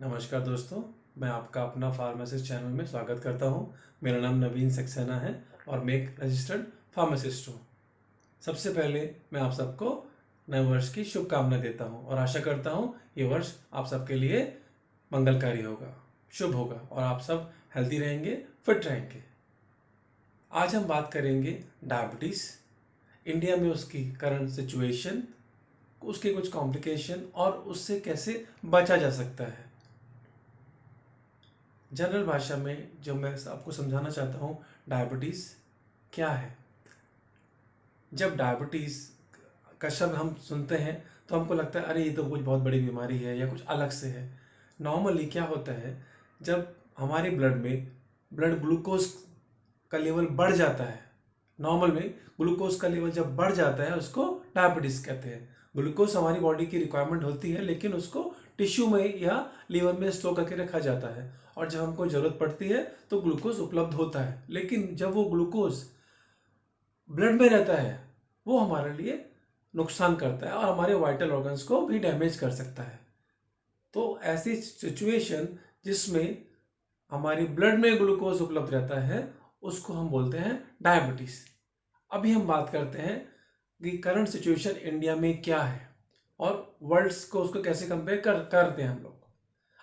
नमस्कार दोस्तों, मैं आपका अपना फार्मासिस्ट चैनल में स्वागत करता हूं। मेरा नाम नवीन सक्सेना है और मैं एक रजिस्टर्ड फार्मासिस्ट हूं। सबसे पहले मैं आप सबको नए वर्ष की शुभकामनाएं देता हूं और आशा करता हूं ये वर्ष आप सबके लिए मंगलकारी होगा, शुभ होगा और आप सब हेल्दी रहेंगे, फिट रहेंगे। आज हम बात करेंगे डायबिटीज़, इंडिया में उसकी करंट सिचुएशन, उसके कुछ कॉम्प्लिकेशन और उससे कैसे बचा जा सकता है। जनरल भाषा में जो मैं आपको समझाना चाहता हूँ, डायबिटीज़ क्या है। जब डायबिटीज़ का शब्द हम सुनते हैं तो हमको लगता है अरे ये तो कुछ बहुत बड़ी बीमारी है या कुछ अलग से है। नॉर्मली क्या होता है, जब हमारे ब्लड में ब्लड ग्लूकोज का लेवल बढ़ जाता है, नॉर्मल में ग्लूकोज का लेवल जब बढ़ जाता है उसको डायबिटीज़ कहते हैं। ग्लूकोज हमारी बॉडी की रिक्वायरमेंट होती है, लेकिन उसको टिश्यू में या लीवर में स्टोर करके रखा जाता है और जब हमको ज़रूरत पड़ती है तो ग्लूकोज उपलब्ध होता है। लेकिन जब वो ग्लूकोज ब्लड में रहता है वो हमारे लिए नुकसान करता है और हमारे वाइटल ऑर्गन्स को भी डैमेज कर सकता है। तो ऐसी सिचुएशन जिसमें हमारी ब्लड में ग्लूकोज उपलब्ध रहता है उसको हम बोलते हैं डायबिटीज़। अभी हम बात करते हैं कि करंट सिचुएशन इंडिया में क्या है और वर्ल्ड्स को उसको कैसे कंपेयर करते हैं हम लोग।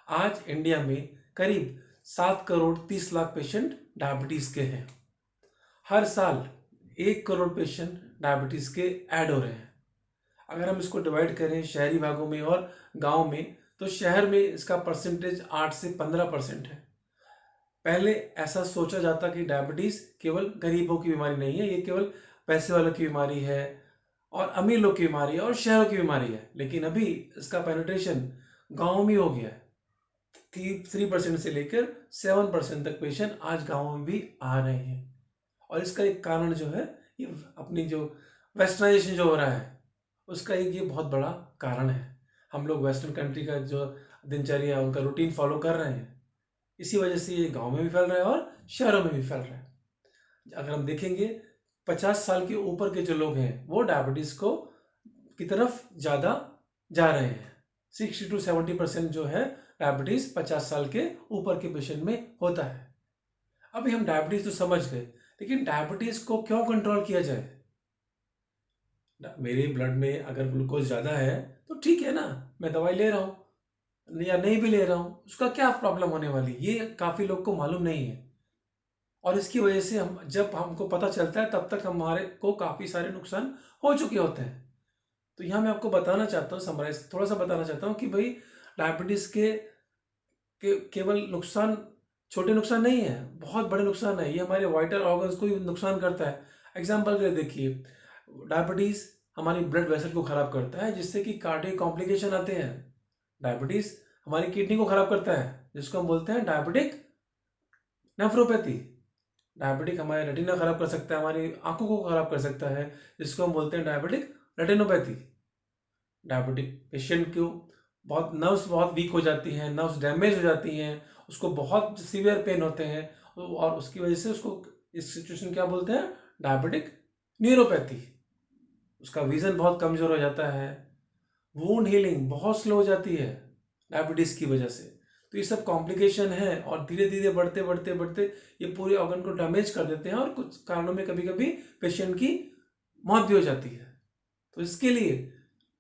आज इंडिया में करीब 7 करोड़ 30 लाख पेशेंट डायबिटीज़ के हैं। हर साल 1 करोड़ पेशेंट डायबिटीज़ के ऐड हो रहे हैं। अगर हम इसको डिवाइड करें शहरी भागों में और गांव में, तो शहर में इसका परसेंटेज 8 से 15% है। पहले ऐसा सोचा जाता कि डायबिटीज़ केवल गरीबों की बीमारी नहीं है, ये केवल पैसे वालों की बीमारी है और अमीर लोग की बीमारी है और शहरों की बीमारी है। लेकिन अभी इसका पेनिट्रेशन गाँव में हो गया है। 3% से लेकर 7% तक पेशेंट आज गाँव में भी आ रहे हैं। और इसका एक कारण जो है, ये अपनी जो वेस्टर्नाइजेशन जो हो रहा है उसका एक ये बहुत बड़ा कारण है। हम लोग वेस्टर्न कंट्री का जो दिनचर्या है, उनका रूटीन फॉलो कर रहे हैं, इसी वजह से ये गांव में भी फैल रहा है और शहरों में भी फैल रहा है। अगर हम देखेंगे 50 साल के ऊपर के जो लोग हैं वो डायबिटीज़ को की तरफ ज़्यादा जा रहे हैं। 60 to 70% जो है डायबिटीज़ 50 साल के ऊपर के पेशेंट में होता है। अभी हम डायबिटीज़ तो समझ गए, लेकिन डायबिटीज़ को क्यों कंट्रोल किया जाए। मेरे ब्लड में अगर ग्लूकोज ज़्यादा है तो ठीक है ना, मैं दवाई ले रहा हूँ या नहीं भी ले रहा हूँ, उसका क्या प्रॉब्लम होने वाली, ये काफ़ी लोग को मालूम नहीं है। और इसकी वजह से हम जब हमको पता चलता है तब तक हमारे को काफ़ी सारे नुकसान हो चुके होते हैं। तो यहाँ मैं आपको बताना चाहता हूँ, समराइज थोड़ा सा बताना चाहता हूँ कि भाई डायबिटीज़ के केवल नुकसान छोटे नुकसान नहीं है, बहुत बड़े नुकसान है। ये हमारे वाइटल ऑर्गन्स को ही नुकसान करता है। एग्जाम्पल के लिए देखिए, डायबिटीज़ हमारी ब्लड वेसल को ख़राब करता है जिससे कि कार्डियक कॉम्प्लिकेशन आते हैं। डायबिटीज़ हमारी किडनी को ख़राब करता है जिसको हम बोलते हैं डायबिटिक नेफ्रोपैथी। डायबिटिक हमारे रेटिना ख़राब कर सकता है, हमारी आंखों को ख़राब कर सकता है जिसको हम बोलते हैं डायबिटिक रेटिनोपैथी। डायबिटिक पेशेंट को नर्व्स बहुत वीक हो जाती हैं, नर्व्स डैमेज हो जाती हैं, उसको बहुत सीवियर पेन होते हैं और उसकी वजह से उसको इस सिचुएशन क्या बोलते हैं, डायबिटिक न्यूरोपैथी। उसका विज़न बहुत कमज़ोर हो जाता है, वूंड हीलिंग बहुत स्लो हो जाती है डायबिटीज़ की वजह से। तो ये सब कॉम्प्लिकेशन है और धीरे धीरे बढ़ते बढ़ते बढ़ते ये पूरे ऑर्गन को डैमेज कर देते हैं और कुछ कारणों में कभी कभी पेशेंट की मौत भी हो जाती है। तो इसके लिए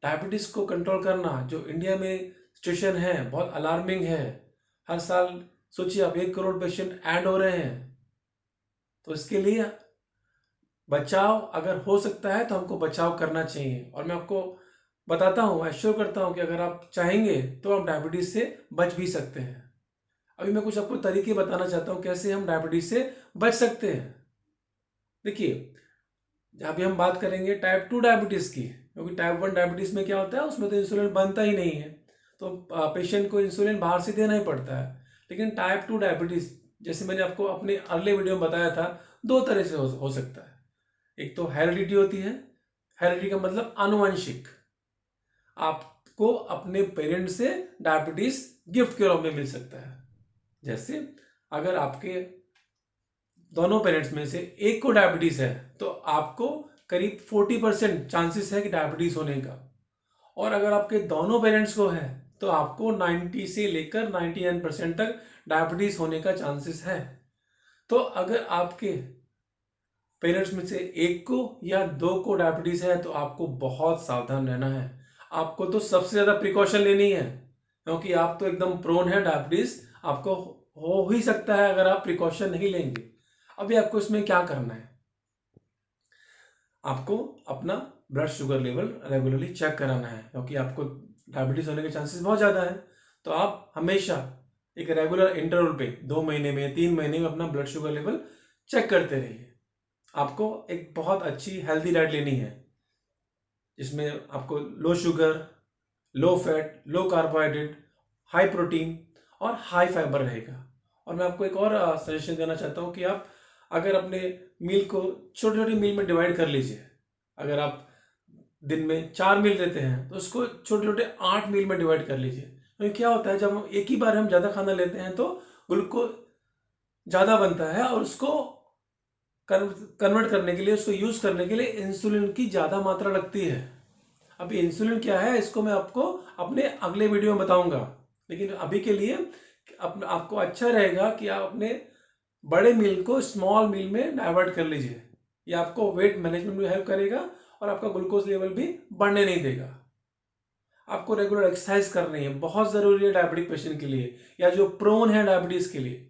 डायबिटीज़ को कंट्रोल करना, जो इंडिया में सिचुएशन है, बहुत अलार्मिंग है। हर साल सोचिए आप 1 करोड़ पेशेंट ऐड हो रहे हैं। तो इसके लिए बचाव अगर हो सकता है तो हमको बचाव करना चाहिए। और मैं आपको बताता हूँ, एश्योर करता हूँ कि अगर आप चाहेंगे तो आप डायबिटीज़ से बच भी सकते हैं। अभी मैं कुछ आपको तरीके बताना चाहता हूँ कैसे हम डायबिटीज़ से बच सकते हैं। देखिए, अभी हम बात करेंगे टाइप 2 डायबिटीज़ की, क्योंकि टाइप 1 डायबिटीज़ में क्या होता है, उसमें तो इंसुलिन बनता ही नहीं है, तो पेशेंट को इंसुलिन बाहर से देना ही पड़ता है। लेकिन टाइप 2 डायबिटीज़, जैसे मैंने आपको अपने अगले वीडियो में बताया था, दो तरह से हो सकता है। एक तो हेरिडिटी होती है। हेरिडिटी का मतलब आनुवंशिक, आपको अपने पेरेंट्स से डायबिटीज गिफ्ट के रूप में मिल सकता है। जैसे अगर आपके दोनों पेरेंट्स में से एक को डायबिटीज है तो आपको करीब 40% चांसेस है कि डायबिटीज होने का। और अगर आपके दोनों पेरेंट्स को है तो आपको 90 से लेकर 99% तक डायबिटीज होने का चांसेस है। तो अगर आपके पेरेंट्स में से एक को या दो को डायबिटीज है तो आपको बहुत सावधान रहना है। आपको तो सबसे ज्यादा प्रिकॉशन लेनी है, क्योंकि आप तो एकदम प्रोन है डायबिटीज, आपको हो ही सकता है अगर आप प्रिकॉशन नहीं लेंगे। अभी आपको इसमें क्या करना है, आपको अपना blood sugar level regularly check कराना है, क्योंकि आपको डायबिटीज होने के चांसेस बहुत ज़्यादा है। तो आप हमेशा एक रेगुलर इंटरवल पे 2 महीने में 3 महीने में अपना ब्लड शुगर लेवल चेक करते रहिए। आपको एक बहुत अच्छी हेल्दी डाइट लेनी है, जिसमें आपको लो शुगर, लो फैट, लो कार्बोहाइड्रेट, हाई प्रोटीन और हाई फाइबर रहेगा। और मैं आपको एक और सजेशन देना चाहता हूँ कि आप अगर अपने मील को छोटे छोटे मील में डिवाइड कर लीजिए। अगर आप दिन में 4 मील देते हैं तो उसको छोटे छोटे 8 मील में डिवाइड कर लीजिए। क्योंकि क्या होता है, जब हम एक ही बार हम ज़्यादा खाना लेते हैं तो ग्लूकोज ज़्यादा बनता है और उसको कन्वर्ट करने के लिए, उसको यूज़ करने के लिए इंसुलिन की ज़्यादा मात्रा लगती है। अभी इंसुलिन क्या है इसको मैं आपको अपने अगले वीडियो में बताऊंगा, लेकिन अभी के लिए आपको अच्छा रहेगा कि आप अपने बड़े मील को स्मॉल मील में डाइवर्ट कर लीजिए। ये आपको वेट मैनेजमेंट में हेल्प करेगा और आपका ग्लूकोज लेवल भी बढ़ने नहीं देगा। आपको रेगुलर एक्सरसाइज करनी है, बहुत ज़रूरी है डायबिटिक पेशेंट के लिए या जो प्रोन है डायबिटीज़ के लिए।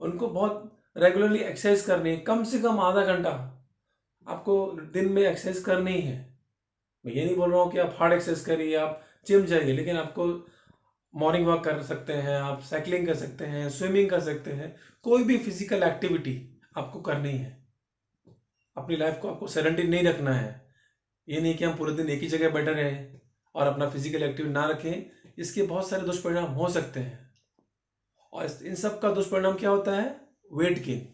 उनको बहुत रेगुलरली एक्सरसाइज करनी है, कम से कम आधा घंटा आपको दिन में एक्सरसाइज करनी है। मैं ये नहीं बोल रहा हूँ कि आप हार्ड एक्सरसाइज करिए, आप जिम जाइए, लेकिन आपको मॉर्निंग वॉक कर सकते हैं, आप साइकिलिंग कर सकते हैं, स्विमिंग कर सकते हैं, कोई भी फिजिकल एक्टिविटी आपको करनी है। अपनी लाइफ को आपको सेडेंटरी नहीं रखना है। ये नहीं कि हम पूरे दिन एक ही जगह बैठे रहें और अपना फिजिकल एक्टिविटी ना रखें, इसके बहुत सारे दुष्परिणाम हो सकते हैं। और इन सब का दुष्परिणाम क्या होता है, वेट गेन,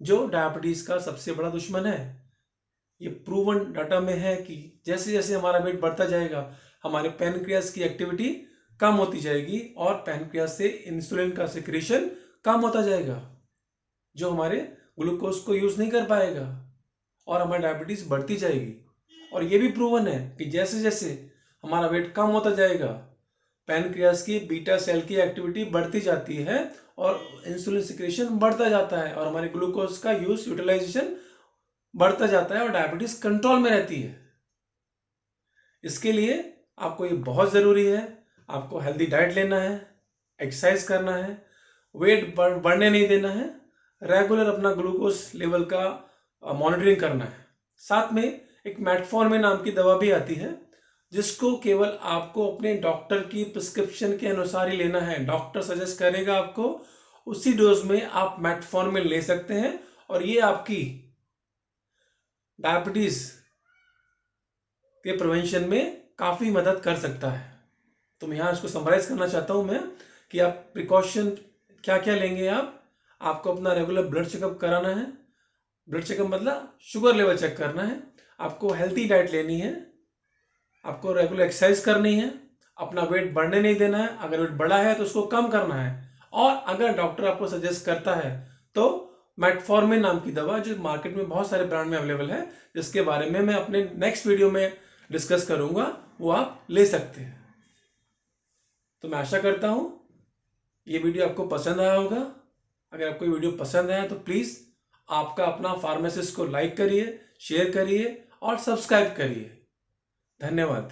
जो डायबिटीज का सबसे बड़ा दुश्मन है। ये प्रूवन डाटा में है कि जैसे जैसे हमारा वेट बढ़ता जाएगा, हमारे पैनक्रियास की एक्टिविटी कम होती जाएगी और पैनक्रियास से इंसुलिन का सिक्रीशन कम होता जाएगा, जो हमारे ग्लूकोज को यूज नहीं कर पाएगा और हमारी डायबिटीज बढ़ती जाएगी। और ये भी प्रूवन है कि जैसे जैसे हमारा वेट कम होता जाएगा, पैनक्रियास की बीटा सेल की एक्टिविटी बढ़ती जाती है और इंसुलिन सिक्रीशन बढ़ता जाता है और हमारे ग्लूकोज का यूटिलाइजेशन बढ़ता जाता है और डायबिटीज कंट्रोल में रहती है। इसके लिए आपको ये बहुत ज़रूरी है, आपको हेल्दी डाइट लेना है, एक्सरसाइज करना है, वेट बढ़ने नहीं देना है, रेगुलर अपना ग्लूकोज लेवल का मॉनिटरिंग करना है। साथ में एक मेटफॉर्मिन नाम की दवा भी आती है, जिसको केवल आपको अपने डॉक्टर की प्रिस्क्रिप्शन के अनुसार ही लेना है। डॉक्टर सजेस्ट करेगा आपको, उसी डोज में आप मेटफॉर्मिन ले सकते हैं और ये आपकी डायबिटीज के प्रिवेंशन में काफ़ी मदद कर सकता है। तो मैं यहाँ इसको समराइज करना चाहता हूँ मैं कि आप प्रिकॉशन क्या क्या लेंगे। आपको अपना रेगुलर ब्लड चेकअप कराना है, ब्लड चेकअप मतलब शुगर लेवल चेक करना है, आपको हेल्थी डाइट लेनी है, आपको रेगुलर एक्सरसाइज करनी है, अपना वेट बढ़ने नहीं देना है, अगर वेट बढ़ा है तो उसको कम करना है, और अगर डॉक्टर आपको सजेस्ट करता है तो मेटफॉर्मिन नाम की दवा, जो मार्केट में बहुत सारे ब्रांड में अवेलेबल है, जिसके बारे में मैं अपने नेक्स्ट वीडियो में डिस्कस करूंगा, वो आप ले सकते हैं। तो मैं आशा करता हूं ये वीडियो आपको पसंद आया होगा। अगर आपको ये वीडियो पसंद आया तो प्लीज़ आपका अपना फार्मासिस्ट को लाइक करिए, शेयर करिए और सब्सक्राइब करिए। धन्यवाद।